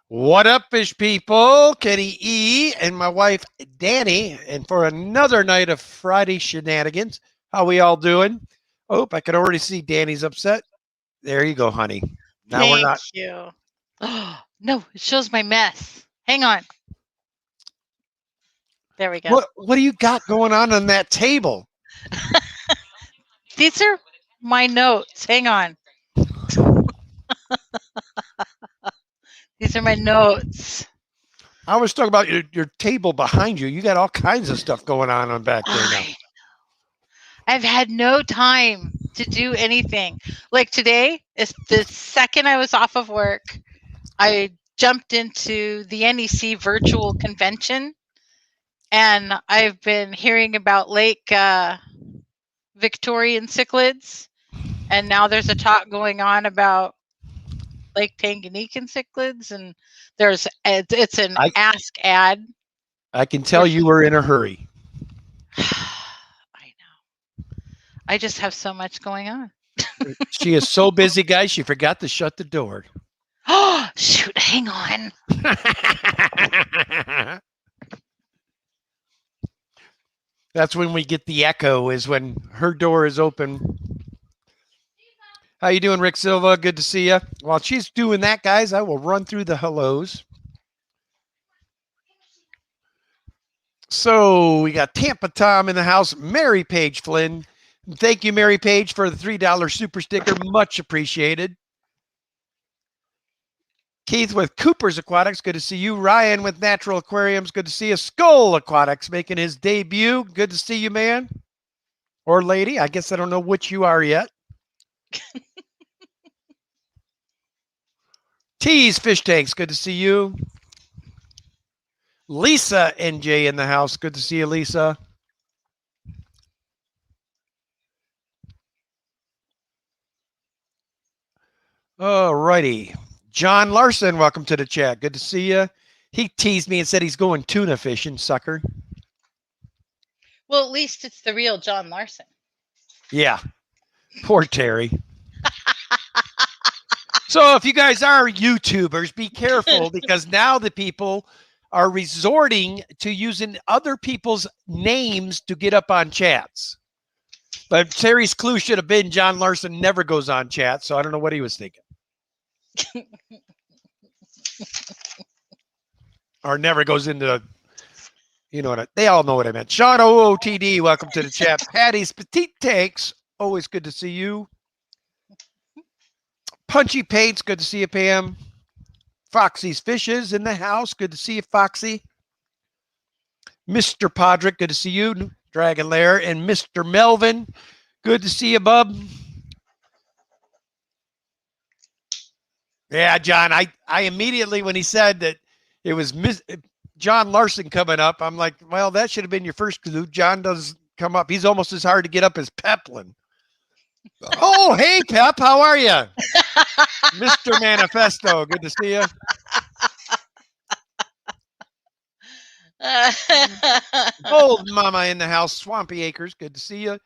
What up, fish people? Kenny E and my wife Danny, and for another night of Friday shenanigans. How we all doing? Oh, I can already see Danny's upset. There you go, honey. Now we're Thank not. you. Oh, no, it shows my mess. Hang on. There we go. What do you got going on that table? These are my notes. Hang on. These are my notes. I was talking about your table behind you. You got all kinds of stuff going on back there now. I've had no time to do anything. Like today is the second I was off of work. I jumped into the NEC virtual convention, and I've been hearing about Lake Victorian cichlids, and now there's a talk going on about Lake Tanganyikan cichlids, and it's an ask ad. I can tell you were in a hurry. I know. I just have so much going on. She is so busy, guys. She forgot to shut the door. Oh, shoot. Hang on. That's when we get the echo, is when her door is open. How you doing, Rick Silva? Good to see you. While she's doing that, guys, I will run through the hellos. So we got Tampa Tom in the house. Mary Page Flynn. Thank you, Mary Page, for the $3 super sticker. Much appreciated. Keith with Cooper's Aquatics. Good to see you. Ryan with Natural Aquariums. Good to see you. Skull Aquatics making his debut. Good to see you, man. Or lady. I guess I don't know which you are yet. T's Fish Tanks. Good to see you. Lisa NJ in the house. Good to see you, Lisa. All righty. John Larson, welcome to the chat. Good to see you. He teased me and said he's going tuna fishing, sucker. Well, at least it's the real John Larson. Yeah. Poor Terry. So if you guys are YouTubers, be careful, because now the people are resorting to using other people's names to get up on chats. But Terry's clue should have been John Larson never goes on chat, so I don't know what he was thinking. Or never goes into, you know what, they all know what I meant. Sean OOTD, welcome to the chat. Patty's Petite Tanks, always good to see you. Punchy Paints, good to see you, Pam. Foxy's Fishes in the house, good to see you, Foxy. Mr. Podrick, good to see you. Dragon Lair, and Mr. Melvin, good to see you, bub. Yeah, John, I immediately, when he said that it was John Larson coming up, I'm like, well, that should have been your first clue. John does come up. He's almost as hard to get up as Peplin. Oh, hey, Pep, how are you? Mr. Manifesto, good to see you. Old Mama in the house, Swampy Acres, good to see you.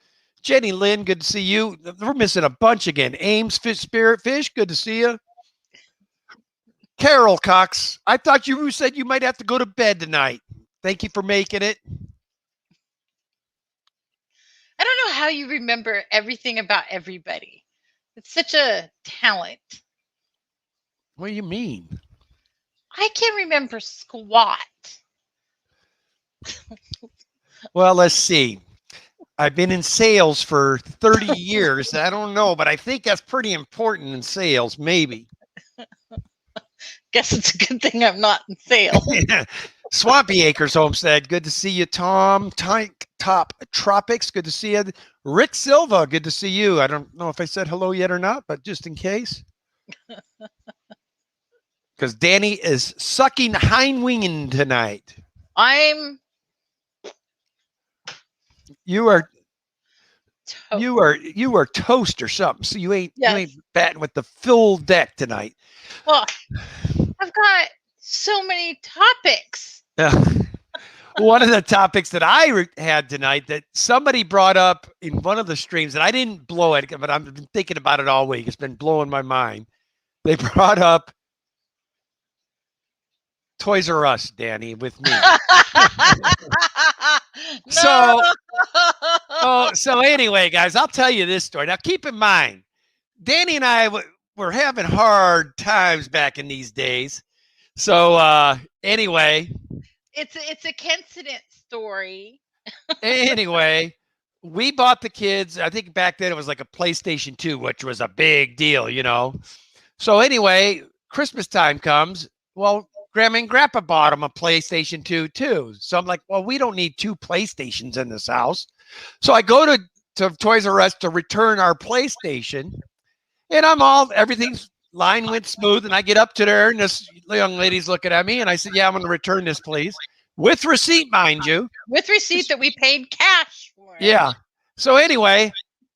Jenny Lynn, good to see you. We're missing a bunch again. Ames Fish, Spirit Fish, good to see you. Carol Cox, I thought you said you might have to go to bed tonight. Thank you for making it. I don't know how you remember everything about everybody. It's such a talent. What do you mean? I can't remember squat. Well, let's see. I've been in sales for 30 years. I don't know, but I think that's pretty important in sales, maybe. Guess it's a good thing I'm not in sales. Swampy Acres Homestead, good to see you. Tom Tank Top Tropics, good to see you. Rick Silva, good to see you. I don't know if I said hello yet or not, but just in case. Because Danny is sucking hindwing tonight. You are toast or something. So you ain't batting with the full deck tonight. Well, I've got so many topics. One of the topics that I had tonight that somebody brought up in one of the streams, and I didn't blow it, but I've been thinking about it all week. It's been blowing my mind. They brought up Toys R Us, Danny, with me. No. So anyway, guys, I'll tell you this story. Now, keep in mind, Danny and I were having hard times back in these days. So anyway, It's a coincident story. anyway, we bought the kids. I think back then it was like a PlayStation 2, which was a big deal, you know. So anyway, Christmas time comes. Well, Grandma and Grandpa bought them a PlayStation 2 too. So I'm like, well, we don't need two PlayStations in this house. So I go to Toys R Us to return our PlayStation, and everything's line went smooth, and I get up to there, and this young lady's looking at me, and I said, yeah, I'm going to return this, please, with receipt, mind you. With receipt that we paid cash for it. Yeah. So anyway,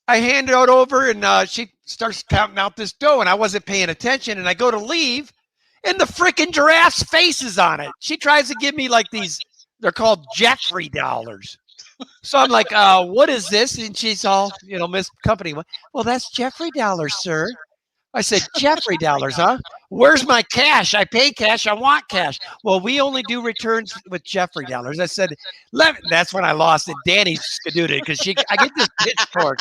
I hand it over, and she starts counting out this dough, and I wasn't paying attention, and I go to leave, and the freaking giraffe's face is on it. She tries to give me like these, they're called Jeffrey dollars. So I'm like, what is this? And she's all, Miss Company. Well, that's Jeffrey dollars, sir. I said, Jeffrey dollars, huh? Where's my cash? I pay cash. I want cash. Well, we only do returns with Jeffrey dollars. I said, that's when I lost it. Danny skadooted because I get this pitchfork.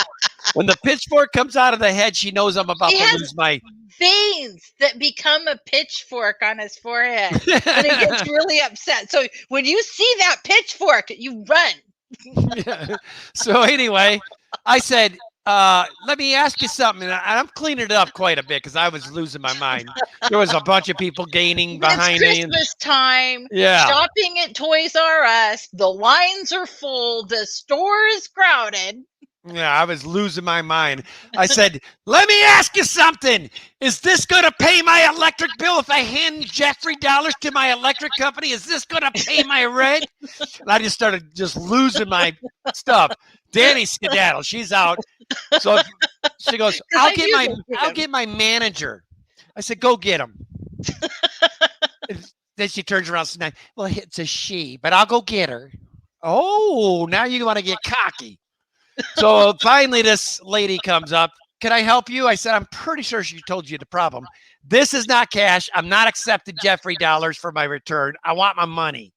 When the pitchfork comes out of the head, she knows I'm about to lose my veins that become a pitchfork on his forehead. And it gets really upset. So when you see that pitchfork, you run. Yeah. So anyway, I said, let me ask you something. And I'm cleaning it up quite a bit because I was losing my mind. There was a bunch of people gaining behind me. It's Christmas time. Yeah. Shopping at Toys R Us. The lines are full. The store is crowded. Yeah, I was losing my mind. I said, let me ask you something. Is this going to pay my electric bill if I hand Jeffrey dollars to my electric company? Is this going to pay my rent? And I just started losing my stuff. Danny skedaddle. She's out. So she goes, I'll get my manager. I said, go get him. Then she turns around and says, well, it's a she, but I'll go get her. Oh, now you want to get cocky. So finally, this lady comes up. Can I help you? I said, I'm pretty sure she told you the problem. This is not cash. I'm not accepting Jeffrey dollars for my return. I want my money.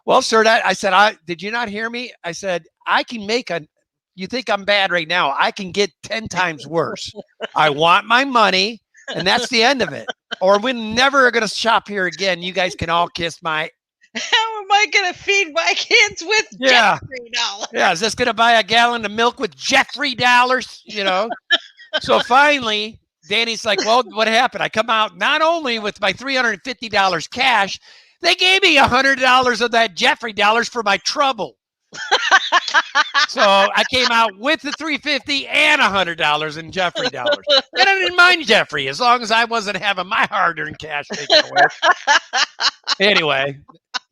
Well, sir, I said, did you not hear me? I said, I can you think I'm bad right now. I can get 10 times worse. I want my money, and that's the end of it. Or we're never going to shop here again. You guys can all kiss my. How am I going to feed my kids with Jeffrey dollars? Yeah, is this going to buy a gallon of milk with Jeffrey dollars? So finally, Danny's like, well, what happened? I come out not only with my $350 cash, they gave me $100 of that Jeffrey dollars for my trouble. So I came out with the $350 and $100 in Jeffrey dollars. And I didn't mind Jeffrey as long as I wasn't having my hard-earned cash taken away. Anyway,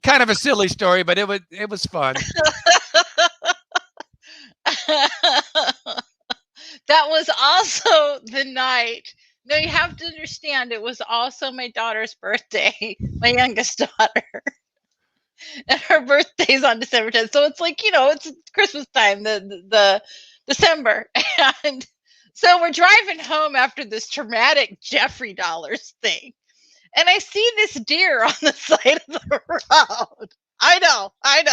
kind of a silly story, but it was fun. That was also the night. No, you have to understand, it was also my daughter's birthday, my youngest daughter. And her birthday's on December 10th. So it's like, it's Christmas time, the December. And so we're driving home after this traumatic Jeffrey dollars thing. And I see this deer on the side of the road. I know. And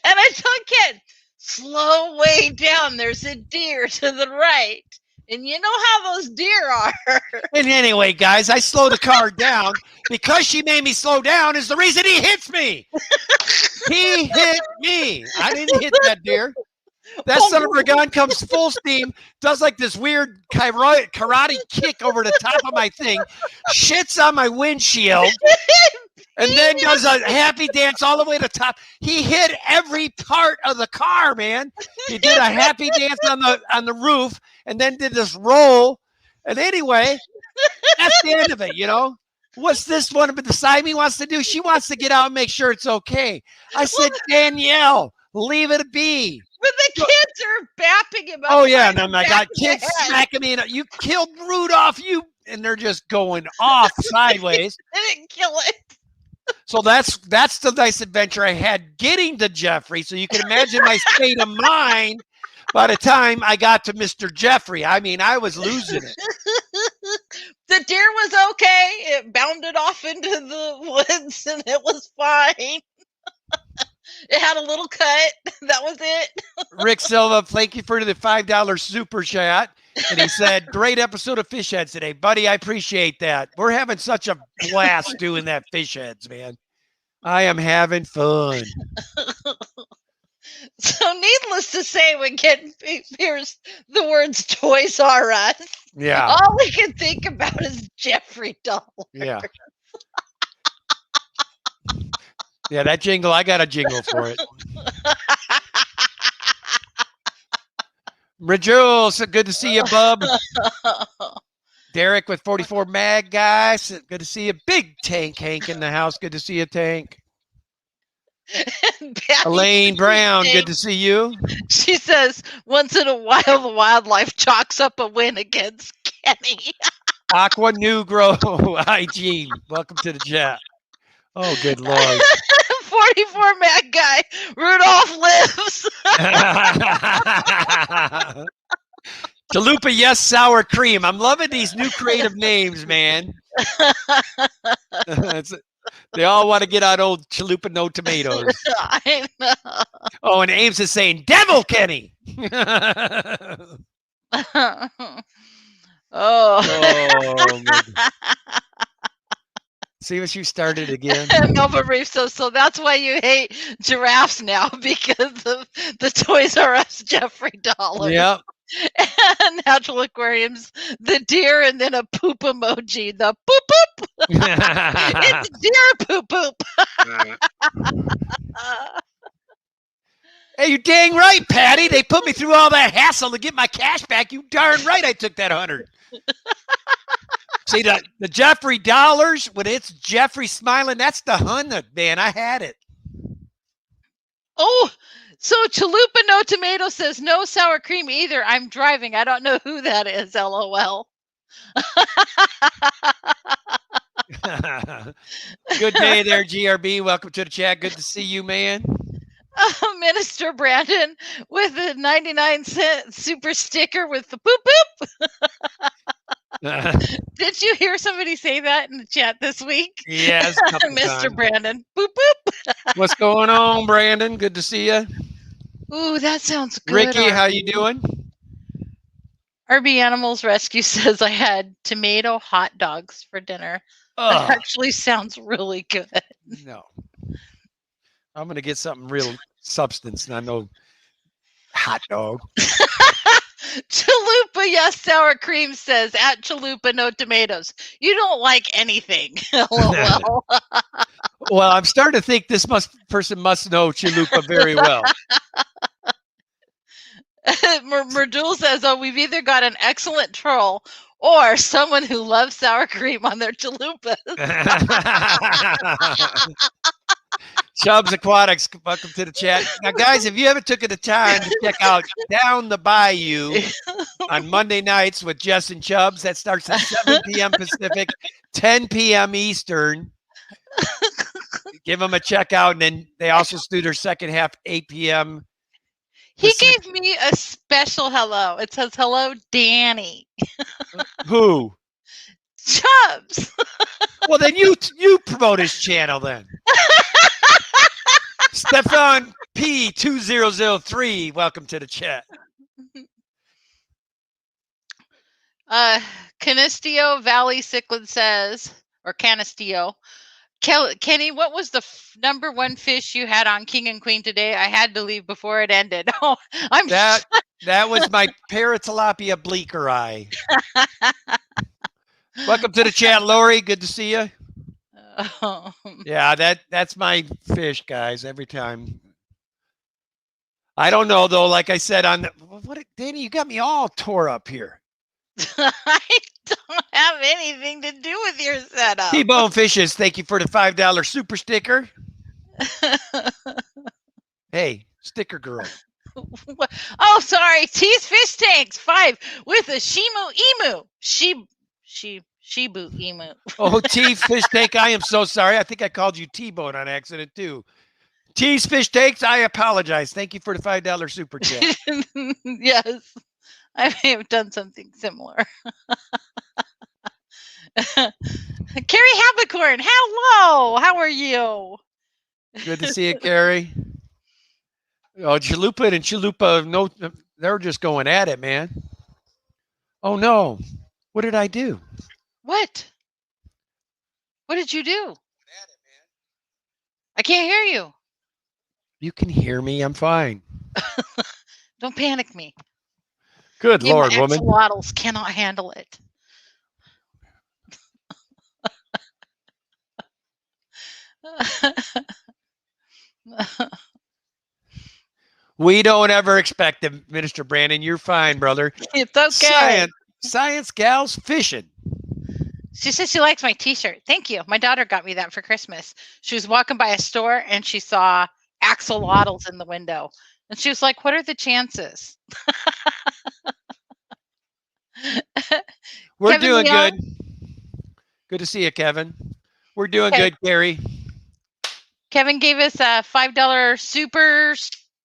I tell kid, slow way down. There's a deer to the right. And you know how those deer are. And anyway, guys, I slow the car down because she made me slow down is the reason he hits me. He hit me. I didn't hit that deer. That son of a gun comes full steam, does like this weird karate kick over the top of my thing, shits on my windshield, and then does a happy dance all the way to the top. He hit every part of the car, man. He did a happy dance on the roof, and then did this roll. And anyway, that's the end of it, What's this one beside me wants to do? She wants to get out and make sure it's okay. I said, Danielle, leave it be. But the kids are bapping him up. Oh, yeah. And I'm like, I kids smacking me. You killed Rudolph. And they're just going off sideways. They didn't kill it. So that's the nice adventure I had getting to Jeffrey. So you can imagine my state of mind by the time I got to Mr. Jeffrey. I mean, I was losing it. The deer was okay. It bounded off into the woods and it was fine. It had a little cut. That was it. Rick Silva, thank you for the $5 super chat. And he said, great episode of Fish Heads today. Buddy, I appreciate that. We're having such a blast doing that Fish Heads, man. I am having fun. So needless to say, when Ken hears the words Toys R Us, Yeah. all we can think about is Jeffrey Dahmer. Yeah. Yeah, that jingle, I got a jingle for it. Rajul, good to see you, bub. Derek with 44 mag, guys. Good to see you. Big Tank Hank in the house. Good to see you, Tank. Elaine Brown, good to see you. She says, once in a while, the wildlife chalks up a win against Kenny. Aqua Negro IG, welcome to the chat. Oh, good Lord. 44 mad guy, Rudolph lives. Chalupa, yes, sour cream. I'm loving these new creative names, man. They all want to get on old Chalupa, no tomatoes. I know. Oh, and Ames is saying, Devil Kenny. Oh. See what you started again? Melvin Reef says, so that's why you hate giraffes now, because of the Toys R Us Jeffrey Dahmer. Yep. And Natural Aquariums, the deer, and then a poop emoji. The poop poop. It's deer poop poop. Hey, you dang right, Patty. They put me through all that hassle to get my cash back. You darn right I took that 100. See, the Jeffrey dollars, when it's Jeffrey smiling, that's the 100, man. I had it. Oh, so Chalupa No Tomato says no sour cream either. I'm driving. I don't know who that is. LOL. Good day there, GRB. Welcome to the chat. Good to see you, man. Minister Brandon with a 99-cent super sticker with the poop poop. Did you hear somebody say that in the chat this week? Yes, Mr. Brandon. Boop boop. What's going on, Brandon? Good to see you. Ooh, that sounds good. Ricky, how you doing? RB Animals Rescue says I had tomato hot dogs for dinner. That actually sounds really good. No. I'm going to get something real substance, and I know hot dog. Chalupa, yes, sour cream says at Chalupa, no tomatoes. You don't like anything. LOL. Well, I'm starting to think this person must know Chalupa very well. Merdul says, oh, we've either got an excellent troll or someone who loves sour cream on their chalupas. Chubbs Aquatics, welcome to the chat. Now, guys, if you haven't taken the time to check out Down the Bayou on Monday nights with Jess and Chubbs, that starts at 7 p.m. Pacific, 10 p.m. Eastern. Give them a check out, and then they also do their second half, 8 p.m. He gave me a special hello. It says, hello, Danny. Who? Chubbs. Well, then you promote his channel then. Stefan P2003, welcome to the chat. Canistio Valley Cichlid says, or Canistio, Kenny, what was the number one fish you had on King and Queen today? I had to leave before it ended. Oh, that was my Paratilapia bleaker eye. Welcome to the chat, Lori. Good to see you. Yeah, that's my fish, guys. Every time. I don't know though. Like I said on Danny, you got me all tore up here. I don't have anything to do with your setup. T-Bone Fishes, thank you for the $5 super sticker. Hey, sticker girl. Oh, sorry. T's Fish Tanks 5 with a Shimu Emu. Shibu Emu. Oh, T Fish Tank, I am so sorry. I think I called you T-Bone on accident too. T's Fish Tanks, I apologize. Thank you for the $5 super chat. Yes, I may have done something similar. Carrie Habicorn, hello. How are you? Good to see you, Carrie. Oh, Chalupa and Chalupa, no, they're just going at it, man. Oh no, what did I do? What? What did you do? I can't hear you. You can hear me. I'm fine. Don't panic me. Good Me and my Lord, woman. axolotls cannot handle it. We don't ever expect it, Minister Brandon. You're fine, brother. It's okay. Science gals fishing. She says she likes my t-shirt. Thank you. My daughter got me that for Christmas. She was walking by a store and she saw axolotls in the window. And she was like, what are the chances? We're Kevin doing Leon? good. Good to see you, Kevin. We're doing Okay. good, Gary. Kevin gave us a $5 super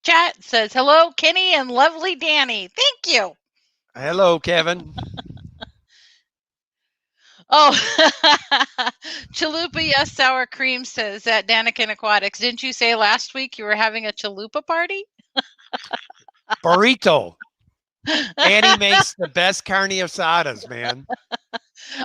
chat. Says, hello, Kenny and lovely Danny. Thank you. Hello, Kevin. Oh, Chalupa, yes, sour cream, says at Danikin Aquatics. Didn't you say last week you were having a chalupa party? Burrito. Annie makes the best carne asadas, man.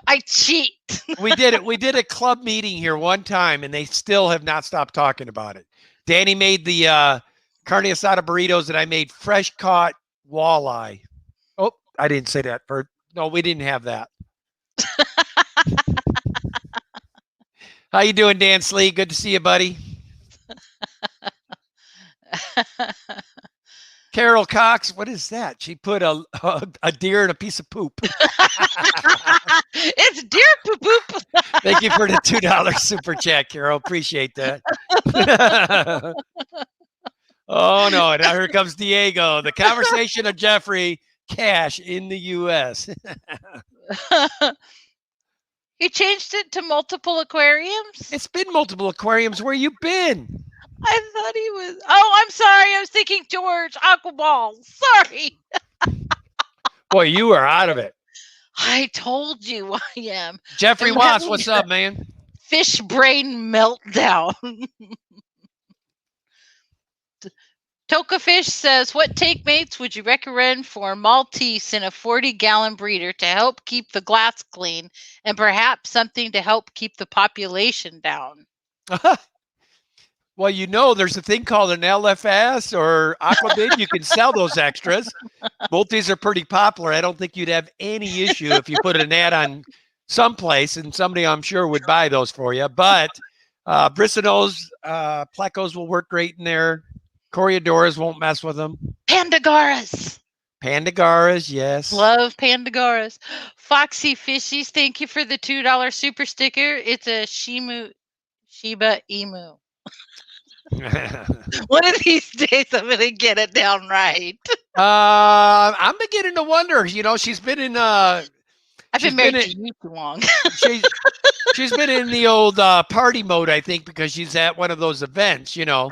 I cheat. We did it. We did a club meeting here one time, and they still have not stopped talking about it. Danny made the carne asada burritos, and I made fresh caught walleye. Oh, I didn't say that. No, we didn't have that. How you doing, Dan Slee? Good to see you, buddy. Carol Cox, what is that? She put a deer in a piece of poop. It's deer poop poop. Thank you for the $2 super chat, Carol. Appreciate that. Oh no! Now here comes Diego. The conversation of Jeffrey Cash in the U.S. He changed it to multiple aquariums. It's been multiple aquariums. Where you been? I thought he was. Oh, I'm sorry. I was thinking George Aquaball. Sorry. Boy, you are out of it. I told you I am. Jeffrey I'm Watts, having what's up, man? Fish brain meltdown. Toka Fish says, what take mates would you recommend for Maltese in a 40-gallon breeder to help keep the glass clean and perhaps something to help keep the population down? Well, you know, there's a thing called an LFS or Aquabid. You can sell those extras. Multis are pretty popular. I don't think you'd have any issue if you put an ad on someplace, and somebody I'm sure would buy those for you. But Brissinos, Plecos will work great in there. Coriodoras won't mess with them. Pandagaras. Pandagaras, yes. Love Pandagaras. Foxy Fishies, thank you for the $2 super sticker. It's a Shiba Emu. One of these days I'm going to get it down right. I'm beginning to wonder. You know, she's been in. I've been married to you too long. She's been in the old party mode, I think, because she's at one of those events. You know,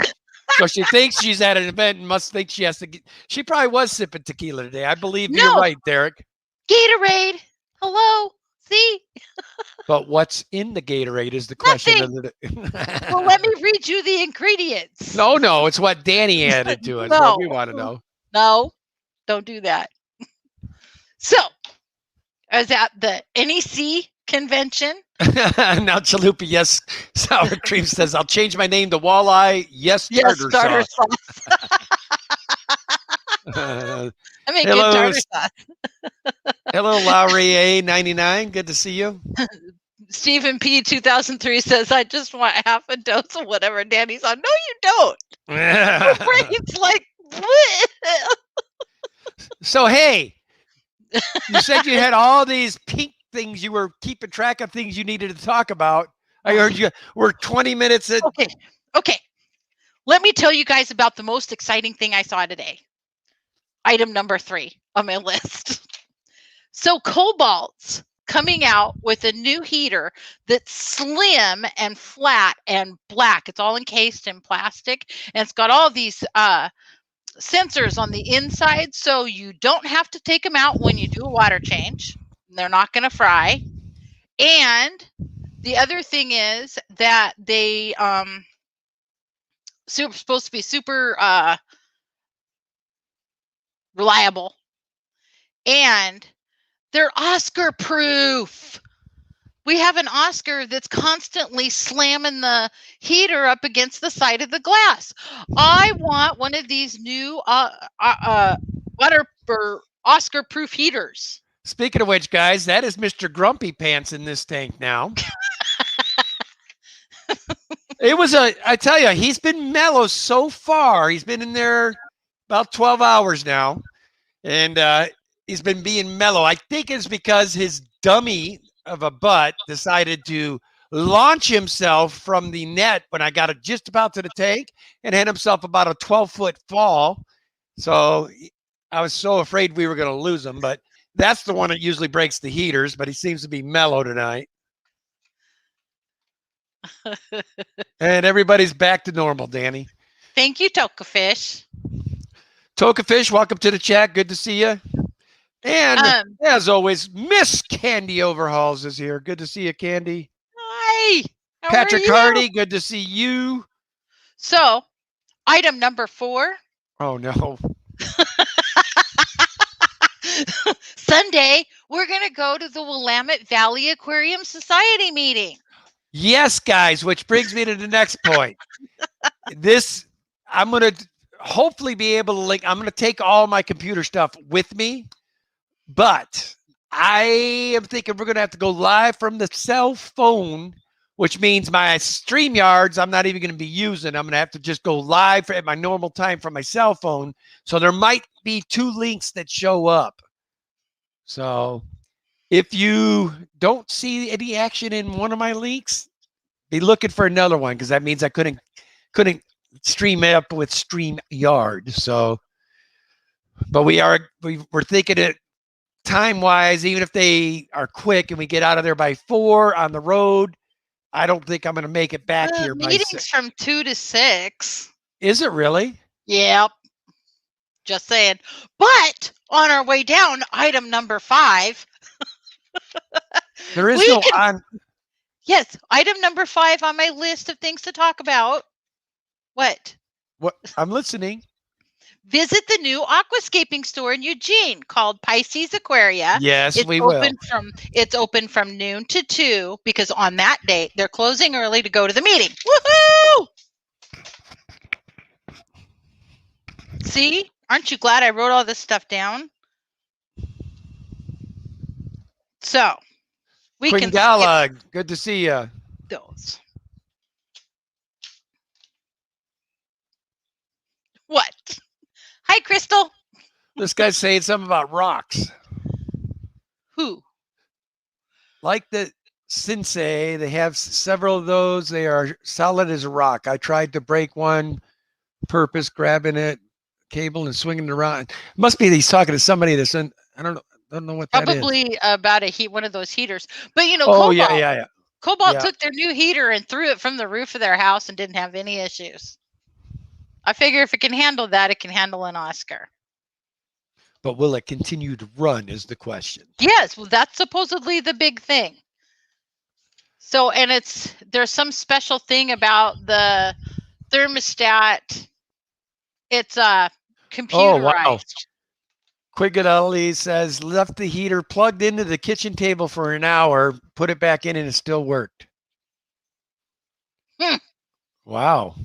so she thinks she's at an event and must think she has to. She probably was sipping tequila today. I believe you're right, Derek. Gatorade. Hello. See? But what's in the Gatorade is the question. Well, let me read you the ingredients. No, it's what Danny added to it. What we want to know. No, don't do that. So, I was at the NEC convention. Now Chalupa, yes, sour cream says, I'll change my name to Walleye, yes, tartar sauce. I mean, good tartar sauce. Hello, Lowry A99. Good to see you. Stephen P. 2003 says, I just want half a dose of whatever Danny's on. No, you don't. Your brain's like, so, hey, you said you had all these pink things. You were keeping track of things you needed to talk about. I heard you were 20 minutes in. Okay. Let me tell you guys about the most exciting thing I saw today. Item number 3 on my list. So Cobalt's coming out with a new heater that's slim and flat and black. It's all encased in plastic, and it's got all these sensors on the inside, so you don't have to take them out when you do a water change. They're not going to fry. And the other thing is that they supposed to be super reliable, and they're Oscar proof. We have an Oscar that's constantly slamming the heater up against the side of the glass. I want one of these new water or Oscar proof heaters. Speaking of which, guys, that is Mr. Grumpy Pants in this tank now. I tell you, he's been mellow so far. He's been in there about 12 hours now, and he's been being mellow. I think it's because his dummy of a butt decided to launch himself from the net when I got it just about to the tank and had himself about a 12-foot fall. So I was so afraid we were going to lose him, but that's the one that usually breaks the heaters, but he seems to be mellow tonight. And everybody's back to normal, Danny. Thank you, Tokafish. Tokafish, welcome to the chat. Good to see you. And as always, Miss Candy Overhauls is here. Good to see you, Candy. Hi. Patrick Hardy, good to see you. So, item number 4. Oh, no. Sunday, we're going to go to the Willamette Valley Aquarium Society meeting. Yes, guys, which brings me to the next point. I'm going to hopefully be able to link. I'm going to take all my computer stuff with me, but I am thinking we're going to have to go live from the cell phone, which means my StreamYards I'm not even going to be using. I'm going to have to just go live at my normal time from my cell phone. So there might be 2 links that show up. So if you don't see any action in one of my links, be looking for another one, because that means I couldn't stream it up with StreamYard. So, but we're thinking it time wise, even if they are quick and we get out of there by 4 on the road, I don't think I'm going to make it back here. Meetings from 2 to 6. Is it really? Yep. Just saying. But on our way down, item number 5. There is Yes, item number 5 on my list of things to talk about. What? I'm listening. Visit the new aquascaping store in Eugene called Pisces Aquaria. Yes, we will. It's open from noon to 2 because on that date they're closing early to go to the meeting. Woohoo! See? Aren't you glad I wrote all this stuff down? So, we can Quingala, good to see you. Those. What? Hi, Crystal. This guy's saying something about rocks. Who? Like the Sensei, they have several of those. They are solid as a rock. I tried to break one, purpose grabbing it, cable and swinging it around. It must be he's talking to somebody that's in. I don't know what that is. Probably about one of those heaters. But you know, Cobalt, yeah. Cobalt took their new heater and threw it from the roof of their house and didn't have any issues. I figure if it can handle that, it can handle an Oscar. But will it continue to run is the question. Yes, well, that's supposedly the big thing. So, and there's some special thing about the thermostat. It's computerized. Oh, wow. Quigadali says, left the heater plugged into the kitchen table for an hour, put it back in, and it still worked. Wow.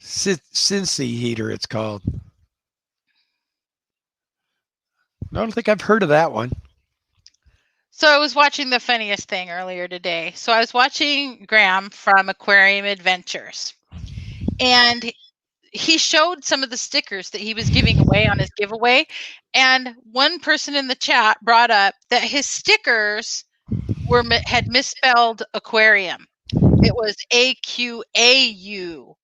Cincy heater, it's called. I don't think I've heard of that one. So I was watching the funniest thing earlier today. So I was watching Graham from Aquarium Adventures, and he showed some of the stickers that he was giving away on his giveaway. And one person in the chat brought up that his stickers had misspelled aquarium. It was AQAURIUM.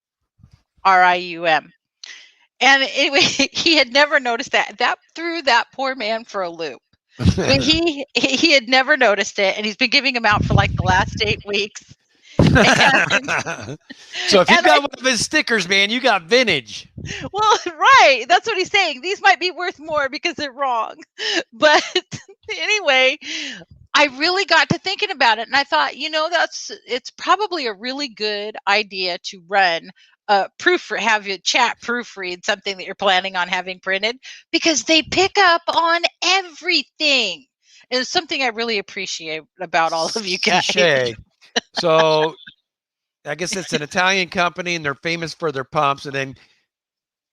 And anyway, he had never noticed that. That threw that poor man for a loop. But he had never noticed it, and he's been giving them out for like the last 8 weeks. So if you And got one of his stickers, man, you got vintage. well, right. That's what he's saying. These might be worth more because they're wrong. But anyway, I really got to thinking about it and I thought, it's probably a really good idea to run have your chat proofread something that you're planning on having printed because they pick up on everything. It's something I really appreciate about all of you guys. Cliche. So I guess it's an Italian company and they're famous for their pumps. And then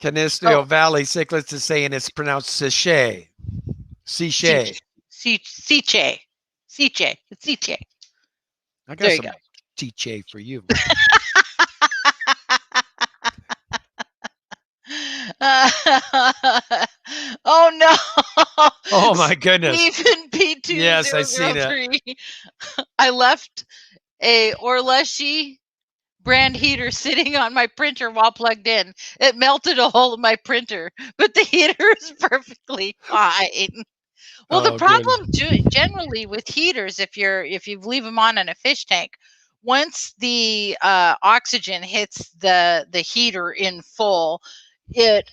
Canisteo Valley Cichlids is saying it's pronounced Sichet. Sichet. Siche. It's Siche. I got some Tiche for you. Oh no! Oh my goodness! Stephen P203. Yes, I see that. I left a Orleshi brand heater sitting on my printer while plugged in. It melted a hole in my printer, but the heater is perfectly fine. Well, the problem generally with heaters, if you leave them on in a fish tank, once the oxygen hits the heater in full, it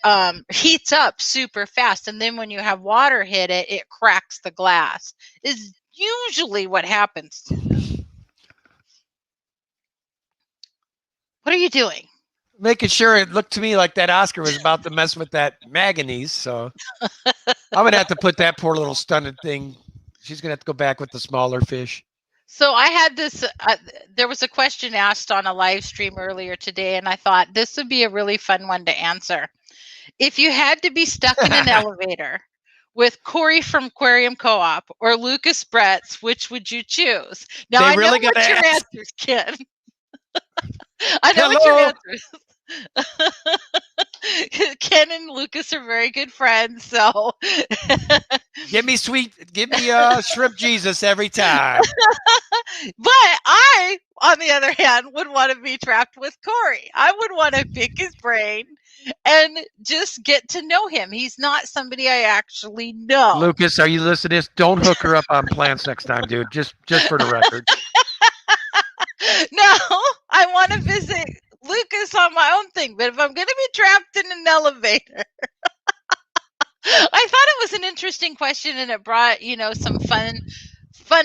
heats up super fast, and then when you have water hit it, it cracks the glass. Is usually what happens to them. What are you doing? Making sure it looked to me like that Oscar was about to mess with that manganese. So I'm going to have to put that poor little stunted thing. She's going to have to go back with the smaller fish. So I had this, there was a question asked on a live stream earlier today, and I thought this would be a really fun one to answer. If you had to be stuck in an elevator with Corey from Aquarium Co-op or Lucas Bretz, which would you choose? Now, I know what your answer is, Ken. I know what your answer is. Ken and Lucas are very good friends, so give me shrimp Jesus every time. But I, on the other hand, would want to be trapped with Corey. I would want to pick his brain and just get to know him. He's not somebody I actually know. Lucas, are you listening to this? Don't hook her up on plants next time, dude. Just for the record. No, I want to visit Lucas on my own thing, but if I'm going to be trapped in an elevator, I thought it was an interesting question, and it brought, some fun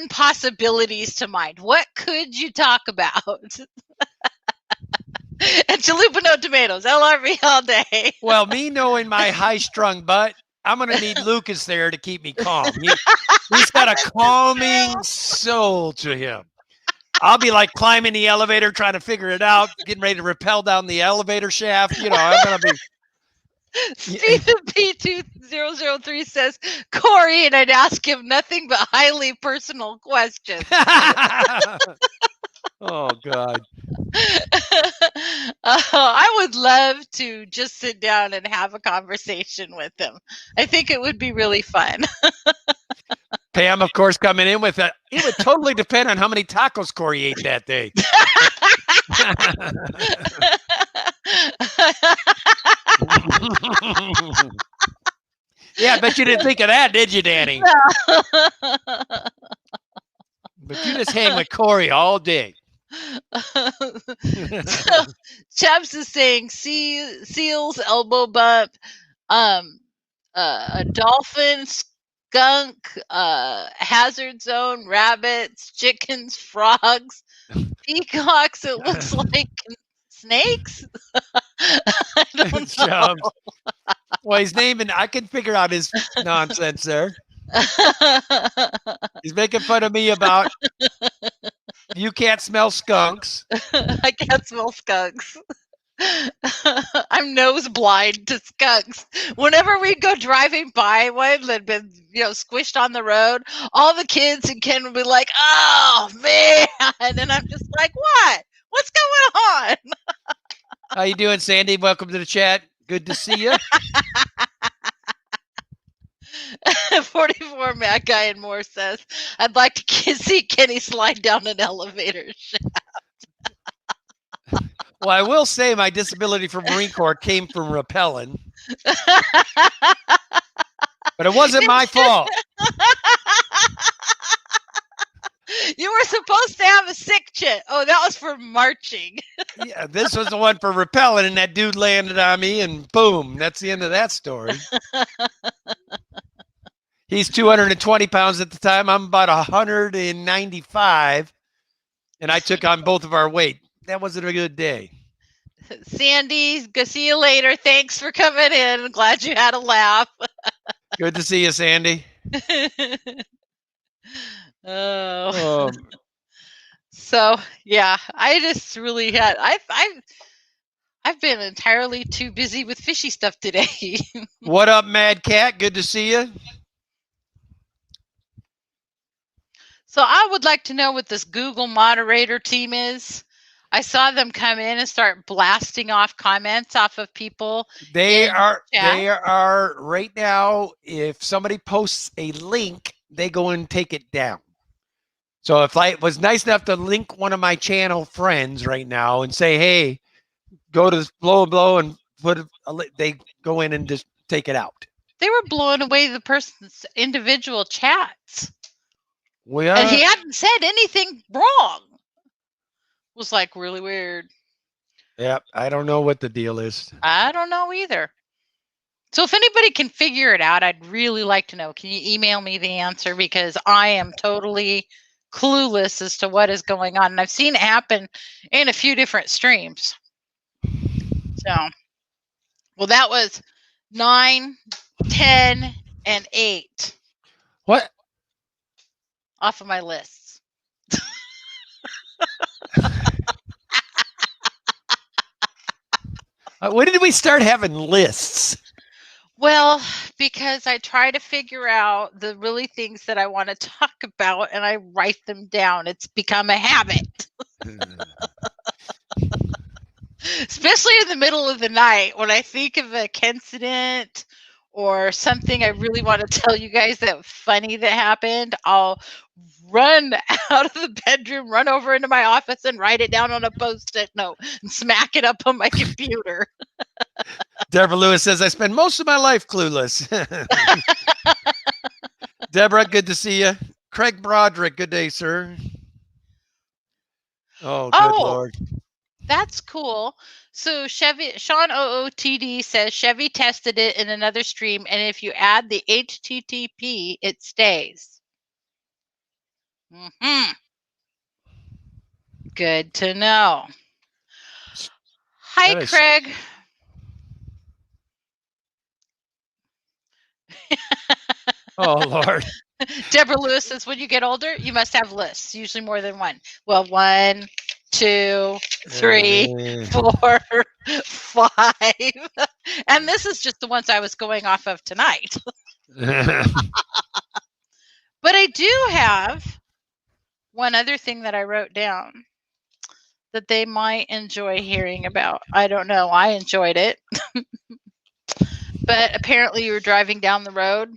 possibilities to mind. What could you talk about? And chalupa no tomatoes, LRV all day. Well, me knowing my high-strung butt, I'm going to need Lucas there to keep me calm. He's got a calming soul to him. I'll be like climbing the elevator, trying to figure it out, getting ready to rappel down the elevator shaft. I'm going to be. Stephen P2003 says, Corey, and I'd ask him nothing but highly personal questions. Oh, God. I would love to just sit down and have a conversation with him. I think it would be really fun. Pam, of course, coming in with it. It would totally depend on how many tacos Corey ate that day. Yeah, I bet you didn't think of that, did you, Danny? No. But you just hang with Corey all day. So, Chaps is saying seals, elbow bump, a dolphin, skunk, hazard zone, rabbits, chickens, frogs, peacocks. It looks like snakes. I don't know. Well, he's naming. I can figure out his nonsense there. He's making fun of me about you can't smell skunks. I can't smell skunks. I'm nose blind to skunks. Whenever we go driving by one that had been, squished on the road, all the kids and Ken would be like, "Oh man!" And I'm just like, "What? What's going on?" How you doing, Sandy? Welcome to the chat. Good to see you. 44 Mad Guy and More says, I'd like to see Kenny slide down an elevator shaft. Well, I will say my disability for Marine Corps came from rappelling. But it wasn't my fault. You were supposed to have a sick chit. Oh, that was for marching. Yeah, this was the one for repelling, and that dude landed on me, and boom, that's the end of that story. He's 220 pounds at the time. I'm about 195, and I took on both of our weight. That wasn't a good day. Sandy, go see you later. Thanks for coming in. Glad you had a laugh. Good to see you, Sandy. Oh. So yeah, I just really had I've been entirely too busy with fishy stuff today. What up, Mad Cat? Good to see you. So I would like to know what this Google moderator team is. I saw them come in and start blasting off comments off of people. They in are chat. they are right now. If somebody posts a link, they go and take it down. So if I was nice enough to link one of my channel friends right now and say, "Hey, go to blow and blow," and they go in and just take it out. They were blowing away the person's individual chats. Well, And he hadn't said anything wrong. It was like really weird. yeah, I don't know what the deal is. I don't know either. So if anybody can figure it out, I'd really like to know. Can you email me the answer? Because I am totally clueless as to what is going on. And I've seen it happen in a few different streams. So, well, that was 9, 10, and 8 What? off of my lists. When did we start having lists? Well, because I try to figure out the really things that I want to talk about and I write them down. It's become a habit. Especially in the middle of the night when I think of a incident or something I really want to tell you guys that funny that happened, I'll run out of the bedroom, run over into my office and write it down on a post-it note and smack it up on my computer. Deborah Lewis says, I spend most of my life clueless. Deborah, good to see you. Craig Broderick, good day, sir. Oh, good Lord. That's cool. So Sean OOTD says Chevy tested it in another stream, and if you add the HTTP, it stays. Good to know. Hi, Craig. Oh, Lord. Deborah Lewis says, when you get older, you must have lists, usually more than one. Well, 1, 2, 3, 4, 5. And this is just the ones I was going off of tonight. But I do have one other thing that I wrote down that they might enjoy hearing about. I don't know. I enjoyed it. But apparently you were driving down the road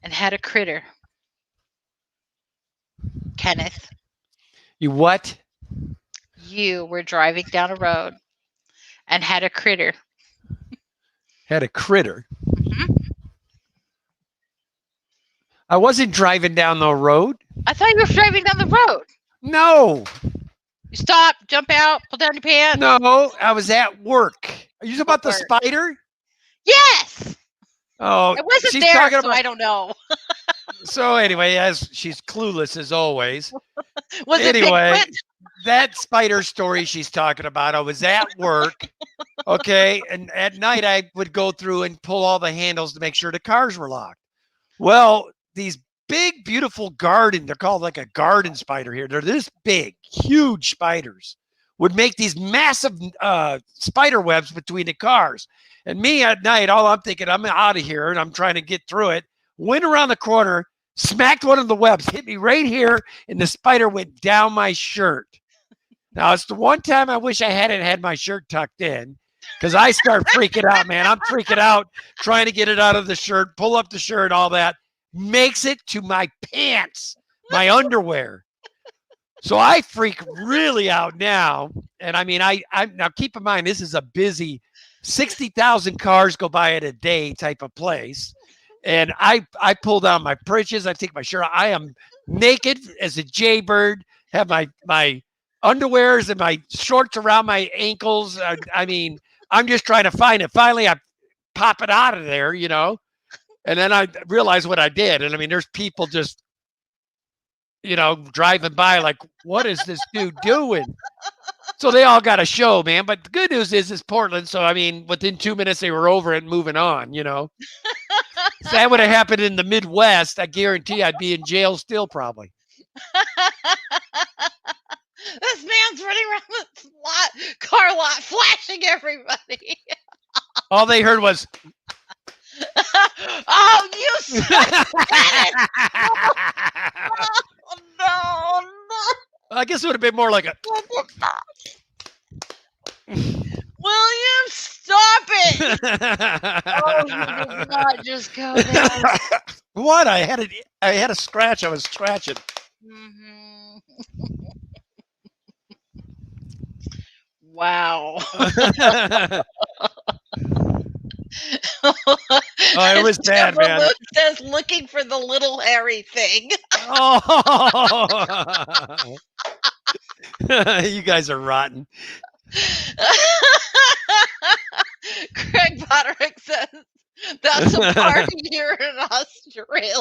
and had a critter. Kenneth. You what? You were driving down a road and had a critter. Had a critter? Mm-hmm. I wasn't driving down the road. I thought you were driving down the road. No. You stop, jump out, pull down your pants. No, I was at work. Are you talking about the spider? Yes. Oh, I wasn't there, so I don't know. So anyway, as she's clueless as always. Was anyway, that spider story she's talking about, I was at work, okay, and at night I would go through and pull all the handles to make sure the cars were locked. Well, these big, beautiful garden, they're called like a garden spider here. They're this big, huge spiders, would make these massive spider webs between the cars. And me at night, all I'm thinking, I'm out of here, and I'm trying to get through it. Went around the corner, smacked one of the webs, hit me right here, and the spider went down my shirt. Now, it's the one time I wish I hadn't had my shirt tucked in, because I start freaking out, man. I'm freaking out, trying to get it out of the shirt, pull up the shirt, all that. Makes it to my pants, my underwear. So I freak really out now. And I mean, I'm now keep in mind, this is a busy 60,000 cars go by at a day type of place. And I pull down my britches. I take my shirt. I am naked as a jaybird, have my underwears and my shorts around my ankles. I mean, I'm just trying to find it. Finally, I pop it out of there, and then I realize what I did. And I mean, there's people just, driving by like, what is this dude doing? So they all got a show, man. But the good news is it's Portland. So, I mean, within 2 minutes, they were over it and moving on, If that would have happened in the Midwest, I guarantee I'd be in jail still probably. This man's running around the car lot flashing everybody. All they heard was, oh, you son of Oh, no. I guess it would have been more like a. William, stop it! Oh, you did not just go there. What? I had a scratch. I was scratching. Mm-hmm. Wow. Oh, it was bad, man. Luke says looking for the little hairy thing. Oh. You guys are rotten. Craig Boderick says that's a party here in Australia.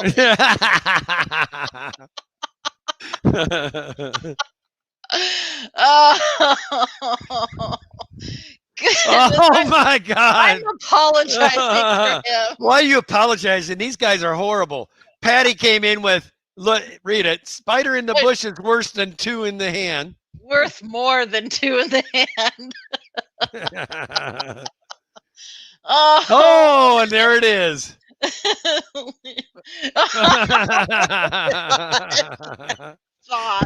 Oh my God. I'm apologizing for him. Why are you apologizing? These guys are horrible. Patty came in with, look, read it. Spider in the bush is worse than two in the hand. Worth more than two in the hand. Oh, and there it is. God.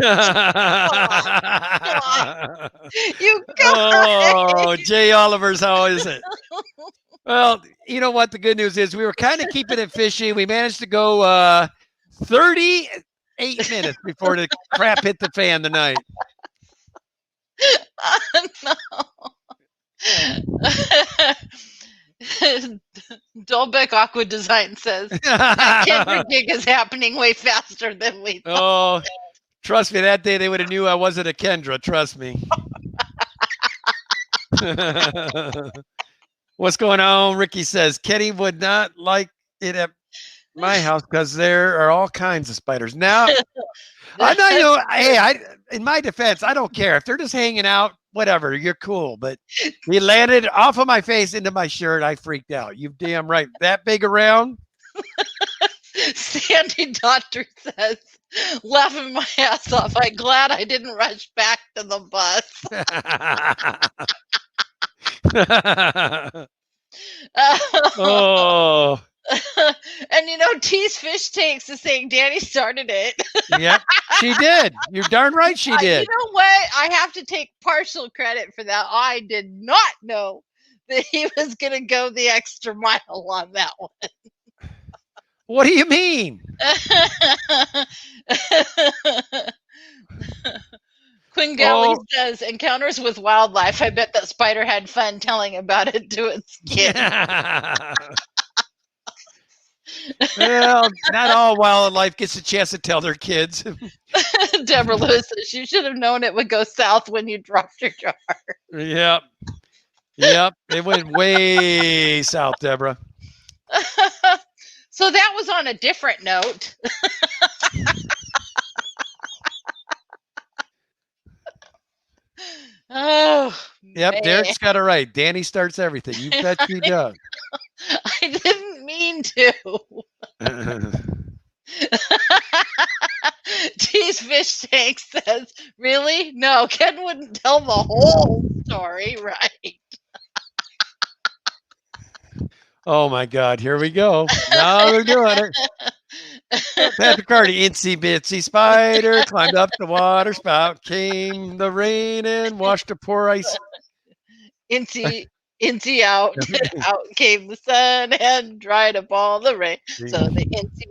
You guys. Oh, Jay Oliver's, how is it? Well, you know what? The good news is we were kind of keeping it fishy. We managed to go 38 minutes before the crap hit the fan tonight. No. Dolbeck Aqua Design says that Kendra gig is happening way faster than we thought. Oh, trust me, that day they would have knew I wasn't a Kendra. Trust me. What's going on? Ricky says Kenny would not like it at my house because there are all kinds of spiders. Now, I know, hey, in my defense, I don't care if they're just hanging out. Whatever, you're cool. But he landed off of my face into my shirt. I freaked out. You damn right. That big around. Sandy Doctor says, laughing my ass off. I'm glad I didn't rush back to the bus. Oh. And T's Fish Tanks is saying Danny started it. Yep, she did. You're darn right she did. You know what? I have to take partial credit for that. I did not know that he was going to go the extra mile on that one. What do you mean? Quinn Galley says, encounters with wildlife. I bet that spider had fun telling about it to its kids. Well, not all wildlife gets a chance to tell their kids. Deborah Lewis says, you should have known it would go south when you dropped your jar. Yep. It went way south, Deborah. So that was on a different note. Oh, yep, man. Derek's got it right. Danny starts everything. You bet she does. I didn't mean to. Cheese Fish Tank says, really? No, Ken wouldn't tell the whole story, right? Oh my God, here we go. Now they're doing it. Patrick Carty, incy bitsy spider climbed up the water spout. Came the rain and washed the poor ice. Incy out. Out came the sun and dried up all the rain. So the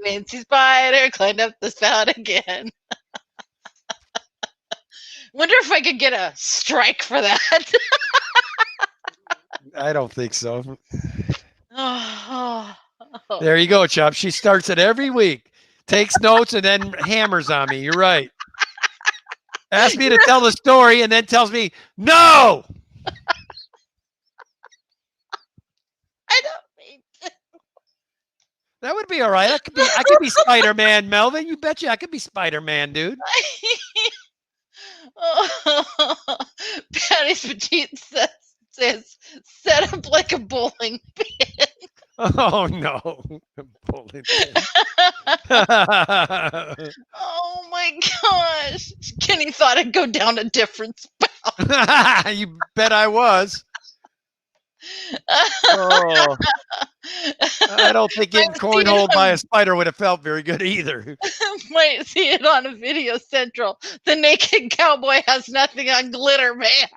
incy spider climbed up the spout again. Wonder if I could get a strike for that. I don't think so. Oh. There you go, Chop. She starts it every week. Takes notes and then hammers on me. You're right. Asks me to tell the story and then tells me, no. I don't mean to. That would be all right. I could be Spider-Man, Melvin. You betcha I could be Spider-Man, dude. Oh, Patty's Petite says, set up like a bowling pin. Oh no. Bowling pin. Oh my gosh. Kenny thought I'd go down a different spout. You bet I was. Oh, I don't think getting cornholed by a spider would have felt very good either. Might see it on a Video Central. The naked cowboy has nothing on glitter, man.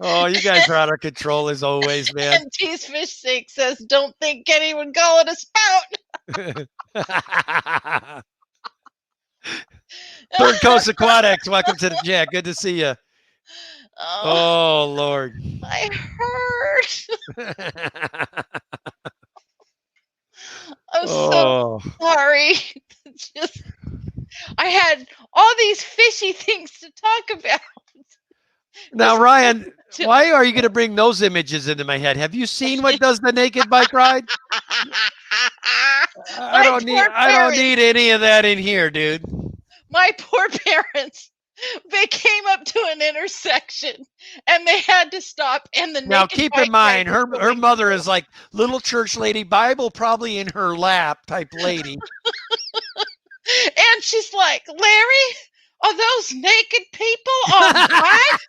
Oh, you guys are out of control as always, man. And Tease Fish Sake says, don't think Kenny would call it a spout. Third Coast Aquatics, welcome to the chat. Good to see you. Oh Lord. I heard. I'm so sorry. Just, I had all these fishy things to talk about. Now, Ryan, why are you going to bring those images into my head? Have you seen what does the naked bike ride? I don't need any of that in here, dude. My poor parents. They came up to an intersection and they had to stop. And now keep in mind, her mother is like little church lady, Bible probably in her lap type lady. And she's like, Larry, are those naked people on bikes?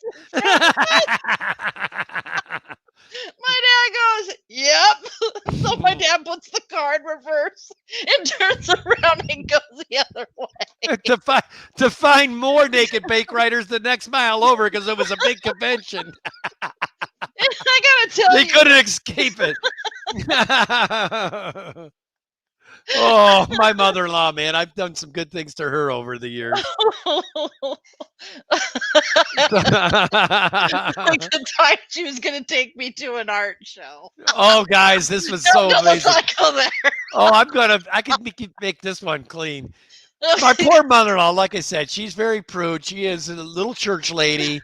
My dad goes, yep. So my dad puts the car in reverse and turns around and goes the other way. to find more naked bike riders the next mile over because it was a big convention. I gotta tell you. They couldn't escape it. Oh, my mother-in-law, man. I've done some good things to her over the years. Like the time she was going to take me to an art show. Oh, guys, this was so amazing. Let's not go there. Oh, I can make this one clean. My poor mother-in-law, like I said, she's very prude. She is a little church lady,